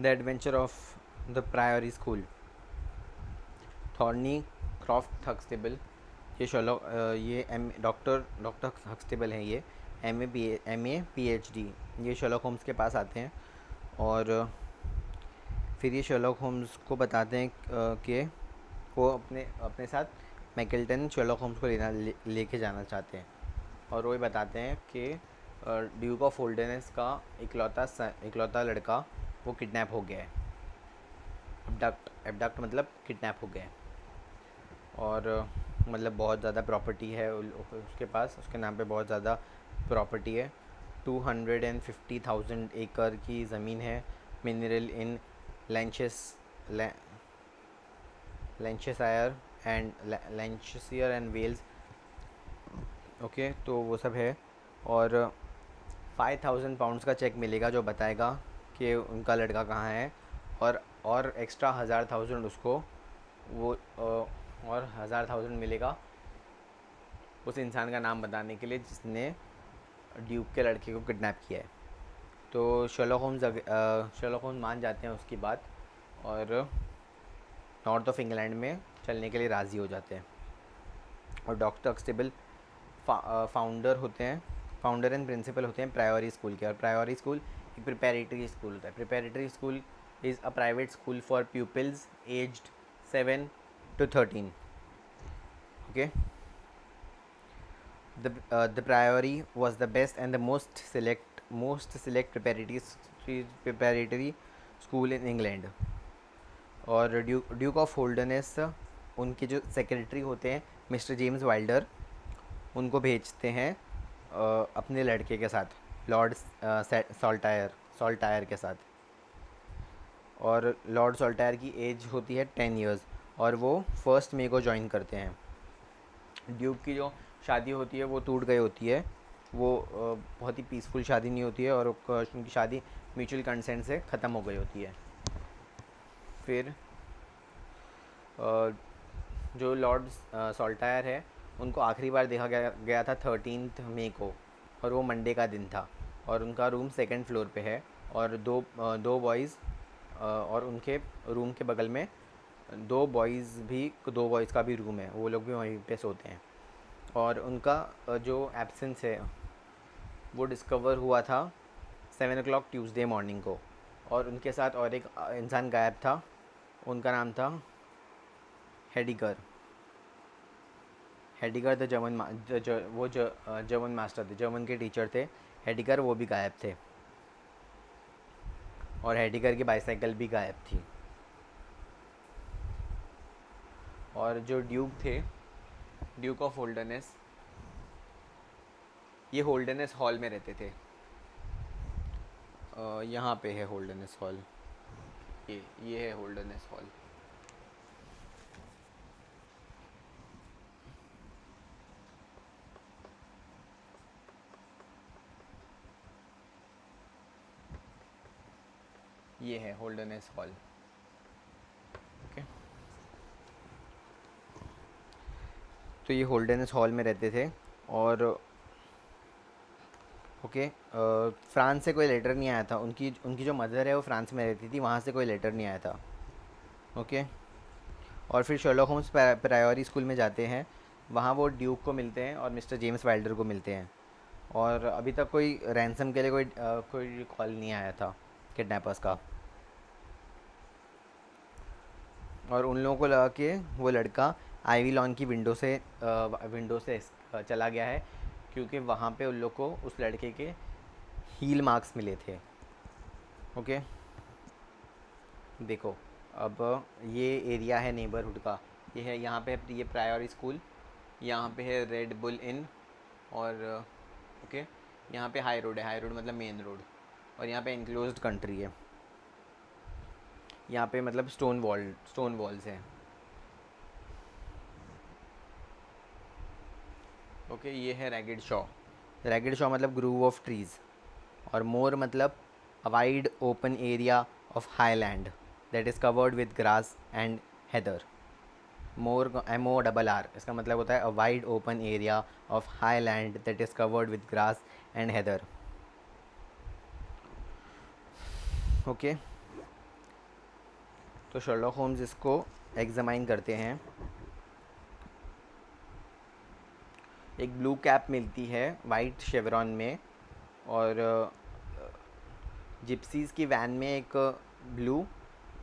The adventure of the priory school, Thorneycroft Huxtable. ये Sherlock ये doctor Huxtable हैं। ये एम ए पीएचडी ये शर्लॉक होम्स के पास आते हैं और फिर ये शर्लॉक होम्स को बताते हैं कि वो अपने अपने साथ मैकल्टन शर्लॉक होम्स को लेके जाना चाहते हैं। और वो ये बताते हैं कि ड्यूक ऑफ होल्डनेस का इकलौता लड़का वो किडनैप हो गया है। एबडक्ट मतलब किडनैप हो गया है। और मतलब बहुत ज़्यादा प्रॉपर्टी है उसके पास, उसके नाम पे बहुत ज़्यादा प्रॉपर्टी है। 250,000 एकड़ की ज़मीन है। मिनरल इन लैंचेस लैंचेशायर एंड वेल्स। ओके, तो वो सब है। और 5,000 पाउंड्स का चेक मिलेगा जो बताएगा कि उनका लड़का कहाँ है। और एक्स्ट्रा 1,000 उसको वो और 1,000 मिलेगा उस इंसान का नाम बताने के लिए जिसने ड्यूक के लड़के को किडनैप किया है। तो शर्लॉक होम्स मान जाते हैं उसकी बात और नॉर्थ ऑफ इंग्लैंड में चलने के लिए राज़ी हो जाते हैं। और डॉक्टर हक्सटेबल फाउंडर एंड प्रिंसिपल होते हैं प्रायोरी स्कूल के। और प्रायोरी स्कूल एक प्रिपैरेटरी स्कूल होता है। Preparatory school is a private school for pupils aged 7 to 13। Okay, the Priory was the best and the most select preparatory school in England। और Duke of होल्डनेस उनके जो सेक्रेटरी होते हैं मिस्टर जेम्स वाइल्डर, उनको भेजते हैं अपने लड़के के साथ, लॉर्ड सॉल्टायर के साथ। और लॉर्ड सॉल्टायर की एज होती है 10 years और वो 1 मई को ज्वाइन करते हैं। ड्यूक की जो शादी होती है वो टूट गई होती है। वो बहुत ही पीसफुल शादी नहीं होती है और उनकी शादी म्यूचुअल कंसेंट से ख़त्म हो गई होती है। फिर जो लॉर्ड सॉल्टायर है उनको आखिरी बार देखा गया था 13 मई को और वो मंडे का दिन था। और उनका रूम 2nd फ्लोर पे है और दो बॉयज़ और उनके रूम के बगल में दो बॉयज़ का भी रूम है, वो लोग भी वहीं पे सोते हैं। और उनका जो एब्सेंस है वो डिस्कवर हुआ था 7 o'clock ट्यूसडे मॉर्निंग को। और उनके साथ और एक इंसान गायब था, उनका नाम था हेडिगर। द जर्मन मास्टर थे, जर्मन के टीचर थे हेडिगर, वो भी गायब थे। और हेडिगर की बाईसाइकिल भी गायब थी। और जो ड्यूक थे, ड्यूक ऑफ होल्डनेस, ये होल्डनेस हॉल में रहते थे। यहाँ पे है होल्डनेस हॉल, ये है होल्डनेस हॉल। ये है होल्डनेस हॉल। ओके, तो ये होल्डनेस हॉल में रहते थे। और ओके, फ्रांस से कोई लेटर नहीं आया था। उनकी उनकी जो मदर है वो फ्रांस में रहती थी, वहाँ से कोई लेटर नहीं आया था। ओके, और फिर शर्लॉक होम्स प्रायोरी स्कूल में जाते हैं, वहाँ वो ड्यूक को मिलते हैं और मिस्टर जेम्स वाइल्डर को मिलते हैं। और अभी तक कोई रैंसम के लिए कोई कॉल नहीं आया था किडनैपर्स का। और उन लोगों को लगा कि वो लड़का आईवी लॉन की विंडो से चला गया है, क्योंकि वहाँ पे उन लोग को उस लड़के के हील मार्क्स मिले थे। ओके, देखो अब ये एरिया है नेबरहुड का, ये है यहाँ पे ये प्रायोरी स्कूल, यहाँ पे है रेड बुल इन। और ओके, यहाँ पे हाई रोड है, हाई रोड मतलब मेन रोड। और यहाँ पे इनक्लोज्ड कंट्री है, यहाँ पे मतलब स्टोन वॉल्स हैं। ओके, ये है रैगिड शॉ मतलब ग्रूव ऑफ ट्रीज़। और मोर मतलब a wide open area of highland that is covered with grass and Heather. More MORR, इसका मतलब होता है a wide open area of highland that is covered with grass and Heather. Okay, तो Sherlock Holmes इसको examine करते हैं। एक blue cap मिलती है वाइट शेवरॉन में, और जिप्सीज़ की वैन में एक ब्लू,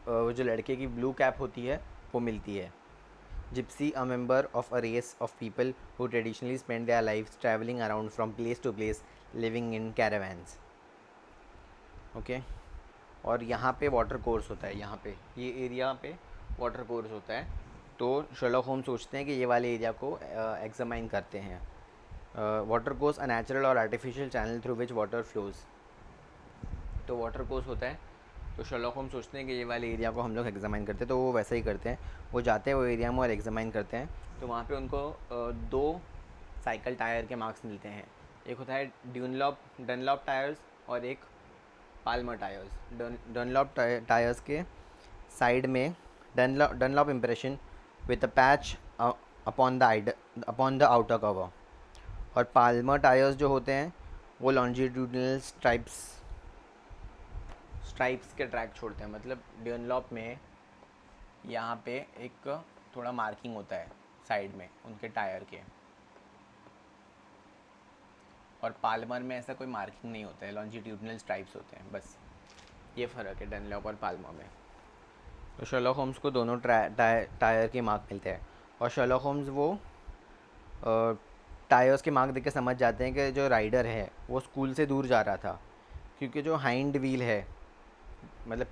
जो लड़के की ब्लू कैप होती है वो मिलती है। Gypsy, a member of a race of people who traditionally spend their lives travelling around from place to place living in caravans. Okay, और यहाँ पे वाटर कोर्स होता है, यहाँ पे ये एरिया पे वाटर कोर्स होता है। तो शर्लॉक होम्स सोचते हैं कि ये वाले एरिया को एग्जामाइन करते हैं। वाटर कोर्स अ नेचुरल और artificial channel through which water flows. तो वाटर कोर्स होता है, तो शर्लॉक होम्स सोचते हैं कि ये वाले एरिया को हम लोग एग्जामाइन करते हैं, तो वो वैसा ही करते हैं। वो जाते हैं वो एरिया में और एग्जामाइन करते हैं। तो वहाँ पे उनको दो साइकिल टायर के मार्क्स मिलते हैं। एक होता है डनलॉप टायर्स और एक पाल्मर टायर्स। डनलॉप टायर्स के साइड में Dunlop impression with a patch upon the outer cover, और पाल्मर टायर्स जो होते हैं वो लॉन्जिट्यूडनल स्ट्राइप्स के ट्रैक छोड़ते हैं। मतलब डनलॉप में यहाँ पे एक थोड़ा मार्किंग होता है साइड में उनके टायर के, और पाल्मर में ऐसा कोई मार्किंग नहीं होता है, लॉन्जिट्यूडनल स्ट्राइप्स होते हैं। बस ये फ़र्क है डनलॉप और पाल्मर में। तो शर्लॉक होम्स को दोनों टायर के मार्क मिलते हैं, और शर्लॉक होम्स वो टायर्स के मार्क देख के समझ जाते हैं कि जो राइडर है वो स्कूल से दूर जा रहा था, क्योंकि जो हाइंड व्हील है, मतलब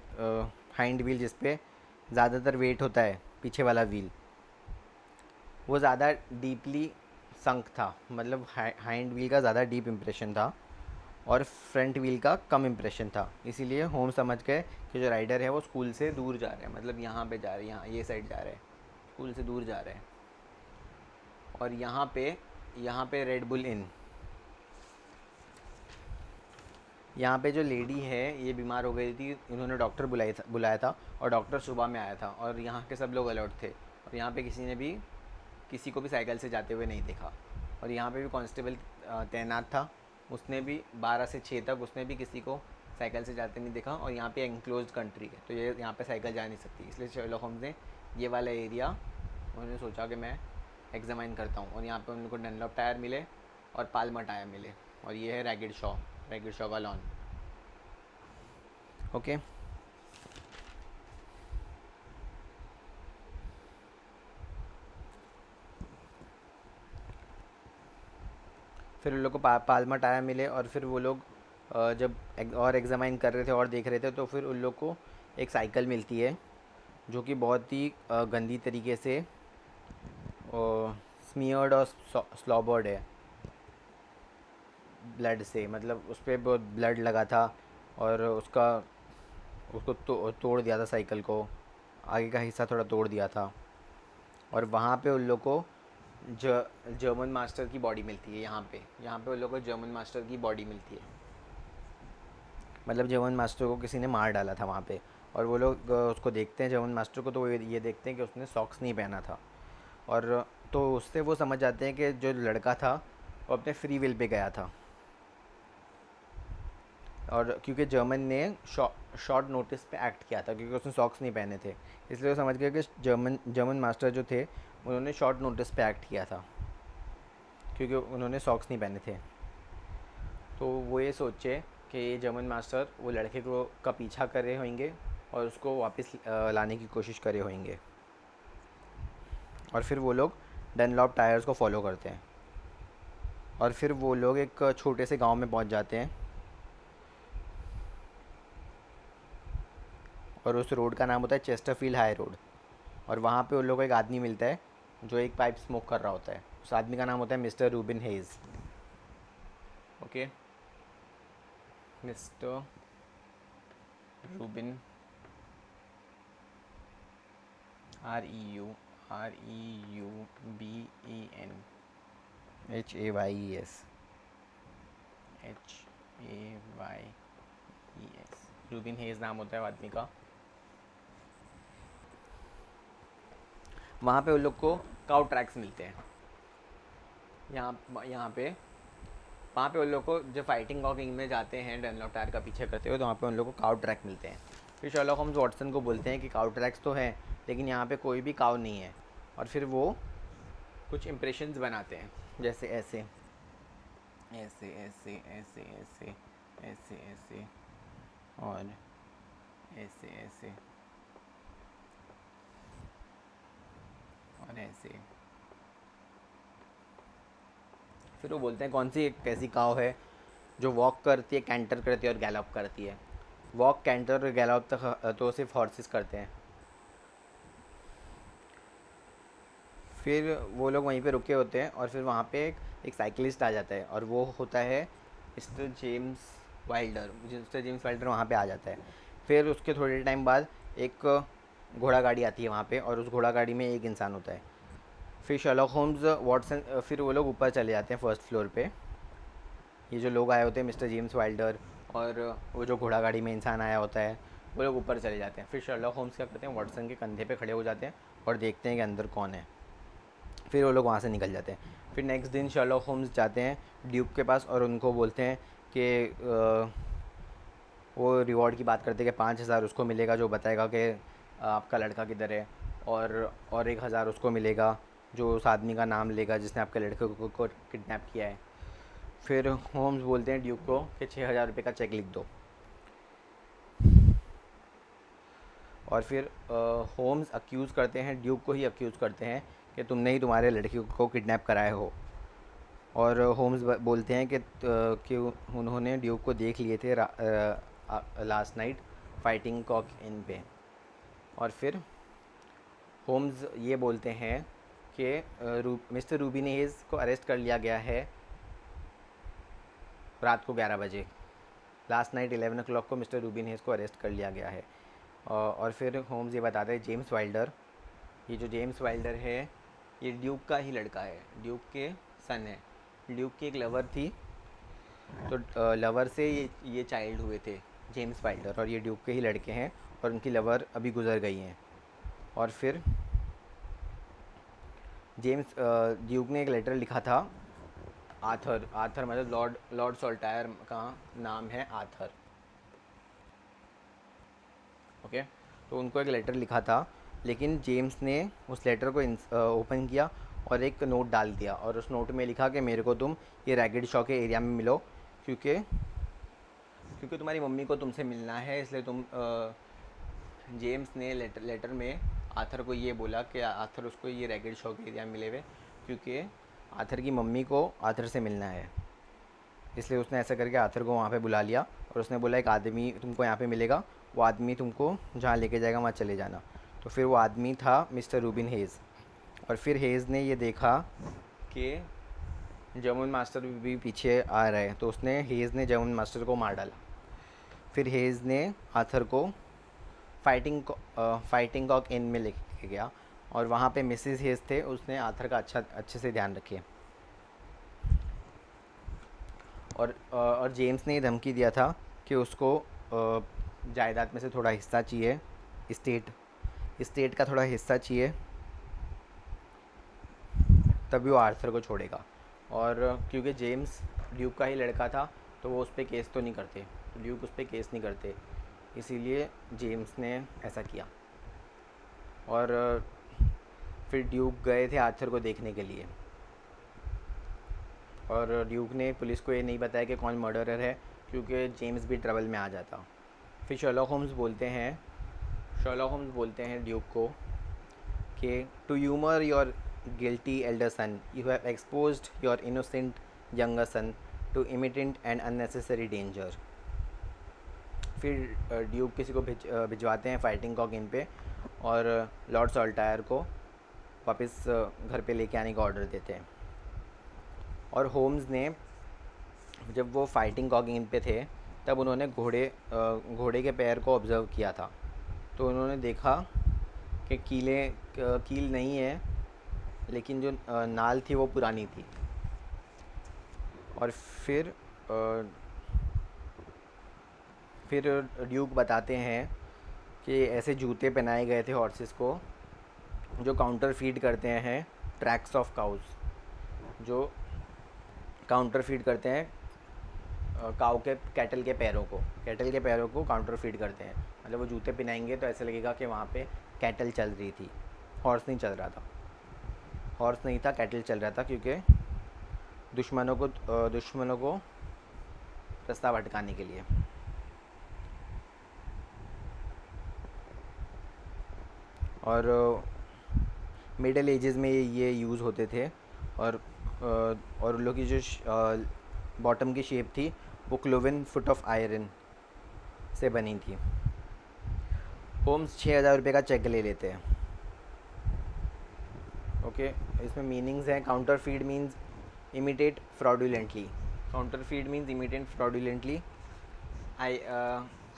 हाइंड व्हील जिस पे ज़्यादातर वेट होता है, पीछे वाला व्हील, वो ज़्यादा डीपली संक था। मतलब हाइंड व्हील का ज़्यादा डीप इम्प्रेशन था और फ्रंट व्हील का कम इम्प्रेशन था। इसीलिए होम समझ गए कि जो राइडर है वो स्कूल से दूर जा रहे हैं, मतलब यहाँ पे जा रहे हैं, यहाँ ये साइड जा रहे हैं, स्कूल से दूर जा रहे हैं। और यहाँ पे रेड बुल इन, यहाँ पे जो लेडी है ये बीमार हो गई थी, उन्होंने डॉक्टर बुलाया था और डॉक्टर सुबह में आया था, और यहाँ के सब लोग अलर्ट थे, और यहाँ पे किसी को भी साइकिल से जाते हुए नहीं देखा। और यहाँ पे भी कांस्टेबल तैनात था, उसने भी 12 से 6 तक उसने भी किसी को साइकिल से जाते नहीं देखा। और यहाँ पे एनक्लोज्ड कंट्री है, तो ये यहाँ पे साइकिल जा नहीं सकती, इसलिए शर्लॉक होम्स ने ये वाला एरिया उन्होंने सोचा कि मैं एग्जामाइन करता हूँ। और यहाँ पे उनको डनलॉप टायर मिले और पाल्मर टायर मिले, और ये है रैगिड शॉ का लॉन। ओके, फिर उन लोग को पाल्मर टायर मिले, और फिर वो लोग जब और एग्जामाइन कर रहे थे और देख रहे थे, तो फिर उन लोग को एक साइकिल मिलती है जो कि बहुत ही गंदी तरीके से स्मियर्ड और स्लॉबर्ड है ब्लड से। मतलब उस पर बहुत ब्लड लगा था, और उसको तोड़ दिया था साइकिल को, आगे का हिस्सा थोड़ा तोड़ दिया था। और वहाँ पे उन लोग को जर्मन मास्टर की बॉडी मिलती है। यहाँ पे उन लोग को जर्मन मास्टर की बॉडी मिलती है, मतलब जर्मन मास्टर को किसी ने मार डाला था वहाँ पे। और वो लोग उसको देखते हैं जर्मन मास्टर को, तो वो ये देखते हैं कि उसने सॉक्स नहीं पहना था, और तो उससे वो समझ जाते हैं कि जो लड़का था वो अपने फ्री विल पे गया था। और क्योंकि जर्मन ने शॉर्ट नोटिस पे एक्ट किया था, क्योंकि उसने सॉक्स नहीं पहने थे, इसलिए वो समझ गए कि जर्मन मास्टर जो थे उन्होंने शॉर्ट नोटिस पे एक्ट किया था, क्योंकि उन्होंने सॉक्स नहीं पहने थे। तो वो ये सोचे कि ये जर्मन मास्टर वो लड़के को का पीछा कर रहे होंगे और उसको वापस लाने की कोशिश कर रहे होंगे। और फिर वो लोग डनलॉप टायर्स को फॉलो करते हैं, और फिर वो लोग एक छोटे से गांव में पहुंच जाते हैं, और उस रोड का नाम होता है चेस्टरफील्ड हाई रोड। और वहाँ पे उन लोगों को एक आदमी मिलता है जो एक पाइप स्मोक कर रहा होता है। उस आदमी का नाम होता है mister Reuben Hayes. Okay, mister Reuben, REUBEN HAYES Reuben Hayes नाम होता है आदमी का। वहाँ पे उन लोग को काउ ट्रैक्स मिलते हैं। यहाँ पे उन लोग को जब फाइटिंग कॉकिंग में जाते हैं डनलॉप टायर का पीछे करते हुए, तो वहाँ पे उन लोग को काउ ट्रैक मिलते हैं। फिर शर्लॉक होम्स वॉटसन को बोलते हैं कि काउ ट्रैक्स तो हैं लेकिन यहाँ पे कोई भी काउ नहीं है। और फिर वो कुछ इम्प्रेशंस बनाते हैं, जैसे ऐसे ऐसे ऐसे ऐसे ऐसे ऐसे ऐसे और ऐसे ऐसे और ऐसे। फिर वो बोलते हैं कौन सी एक ऐसी काव है जो वॉक करती है, कैंटर करती है और गैलॉप करती है। वॉक, कैंटर और गैलॉप तक तो सिर्फ हॉर्सेस करते हैं। फिर वो लोग वहीं पे रुके होते हैं और फिर वहाँ पे एक साइकिलिस्ट आ जाता है और वो होता है mister James Wilder. Mister James Wilder वहाँ पे आ जाता है। फिर उसके थोड़े टाइम बाद एक घोड़ा गाड़ी आती है वहाँ पे और उस घोड़ा गाड़ी में एक इंसान होता है। फिर शर्लॉक होम्स वॉटसन, फिर वो लोग ऊपर चले जाते हैं फर्स्ट फ्लोर पे। ये जो लोग आए होते हैं मिस्टर जेम्स वाइल्डर और वो जो घोड़ा गाड़ी में इंसान आया होता है, वो लोग ऊपर चले जाते हैं। फिर शर्लॉक होम्स क्या करते हैं, वॉटसन के कंधे पे खड़े हो जाते हैं और देखते हैं कि अंदर कौन है। फिर वो लोग वहाँ से निकल जाते हैं। फिर नेक्स्ट दिन शर्लॉक होम्स जाते हैं ड्यूक के पास और उनको बोलते हैं कि वो रिवॉर्ड की बात करते हैं कि 5,000 उसको मिलेगा जो बताएगा कि आपका लड़का किधर है, और 1,000 उसको मिलेगा जो उस आदमी का नाम लेगा जिसने आपके लड़के को किडनैप किया है। फिर होम्स बोलते हैं ड्यूक को कि 6,000 रुपये का चेक लिख दो। और फिर होम्स अक्यूज़ करते हैं, ड्यूक को ही अक्यूज़ करते हैं कि तुमने ही तुम्हारे लड़की को किडनैप कराया हो। और होम्स बोलते हैं कि उन्होंने ड्यूक को देख लिए थे लास्ट नाइट फाइटिंग कॉक इन पे। और फिर होम्स ये बोलते हैं कि मिस्टर रूबिन हेज़ को अरेस्ट कर लिया गया है रात को 11 बजे। लास्ट नाइट 11 o'clock को मिस्टर रूबिन हेज़ को अरेस्ट कर लिया गया है। और फिर होम्स ये बताते हैं जेम्स वाइल्डर, ये जो जेम्स वाइल्डर है ये ड्यूक का ही लड़का है, ड्यूक के सन है। ड्यूक की एक लवर थी, तो लवर से ये चाइल्ड हुए थे जेम्स वाइल्डर, और ये ड्यूक के ही लड़के हैं और उनकी लवर अभी गुजर गई हैं। और फिर ड्यूक ने एक लेटर लिखा था आर्थर मतलब लॉर्ड सोल्टायर का नाम है आर्थर। ओके, तो उनको एक लेटर लिखा था, लेकिन जेम्स ने उस लेटर को ओपन किया और एक नोट डाल दिया और उस नोट में लिखा कि मेरे को तुम ये रैगेड शॉ के एरिया में मिलो क्योंकि तुम्हारी मम्मी को तुमसे मिलना है, इसलिए जेम्स ने लेटर में आर्थर को ये बोला कि आर्थर उसको ये रैगेड शॉ के एरिया में मिले हुए क्योंकि आर्थर की मम्मी को आर्थर से मिलना है। इसलिए उसने ऐसा करके आर्थर को वहाँ पे बुला लिया और उसने बोला एक आदमी तुमको यहाँ पे मिलेगा, वो आदमी तुमको जहाँ लेके जाएगा वहाँ चले जाना। तो फिर वो आदमी था मिस्टर रूबिन हेज़। और फिर हेज़ ने ये देखा कि जर्मन मास्टर भी पीछे आ रहा है, तो उसने हेज़ ने जर्मन मास्टर को मार डाला। फिर हेज़ ने आर्थर को फाइटिंग कॉक इन में लेके गया और वहाँ पे मिसेस हेज़ थे, उसने आर्थर का अच्छे से ध्यान रखे। और जेम्स ने धमकी दिया था कि उसको जायदाद में से थोड़ा हिस्सा चाहिए, स्टेट का थोड़ा हिस्सा चाहिए, तभी वो आर्थर को छोड़ेगा। और क्योंकि जेम्स ड्यूक का ही लड़का था तो वो उस पर केस तो नहीं करते, ड्यूक उस पर केस नहीं करते, इसीलिए जेम्स ने ऐसा किया। और फिर ड्यूक गए थे आर्थर को देखने के लिए और ड्यूक ने पुलिस को ये नहीं बताया कि कौन मर्डरर है क्योंकि जेम्स भी ट्रबल में आ जाता। फिर शर्लॉक होम्स बोलते हैं ड्यूक को कि to humour your guilty elder son you have exposed your innocent younger son to imminent and unnecessary danger. फिर ड्यूक किसी को भिजवाते हैं फाइटिंग कॉक इन पे और लॉर्ड सोल्टायर को वापस घर पे लेके आने का ऑर्डर देते हैं। और होम्स ने जब वो फाइटिंग कॉक इन पे थे तब उन्होंने घोड़े के पैर को ऑब्ज़र्व किया था, तो उन्होंने देखा कि कील नहीं है लेकिन जो नाल थी वो पुरानी थी। और फिर ड्यूक बताते हैं कि ऐसे जूते पहनाए गए थे हॉर्सेस को जो काउंटर फीड करते हैं ट्रैक्स ऑफ काउस, जो काउंटर फीड करते हैं काऊ के कैटल के पैरों को काउंटर फीड करते हैं। मतलब वो जूते पहनाएंगे तो ऐसा लगेगा कि वहाँ पे कैटल चल रही थी, हॉर्स नहीं चल रहा था। हॉर्स नहीं था, कैटल चल रहा था, क्योंकि दुश्मनों को रास्ता भटकाने के लिए। और मिडल एजेस में ये यूज़ होते थे। और उन लोग की जो बॉटम की शेप थी वो क्लोवन फुट ऑफ आयरन से बनी थी। होम्स 6,000 रुपये का चेक ले लेते हैं। ओके, इसमें मीनिंग्स हैं। Counter feed means imitate fraudulently. Counter feed means imitate fraudulently.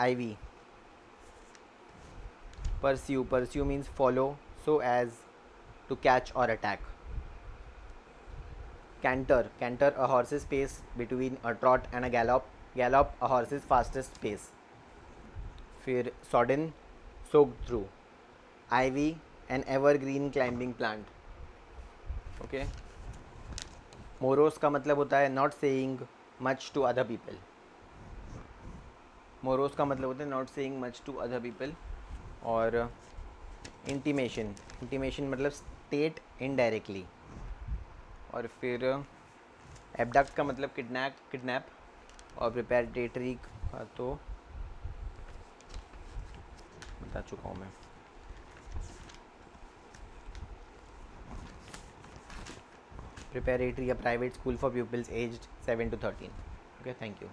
IV pursue means follow so as to catch or attack. Canter a horse's pace between a trot and a gallop a horse's fastest pace. फिर sodden, soaked through. Ivy, an evergreen climbing plant. Okay. Morose का मतलब होता है not saying much to other people. Morose का मतलब होता है not saying much to other people. और इंटीमेशन मतलब स्टेट इनडायरेक्टली। और फिर एबडक्ट का मतलब किडनैप। और प्रिपेरेटरी का तो बता चुका हूँ मैं। Preparatory, a private school for pupils aged 7 to 13. Okay, thank you.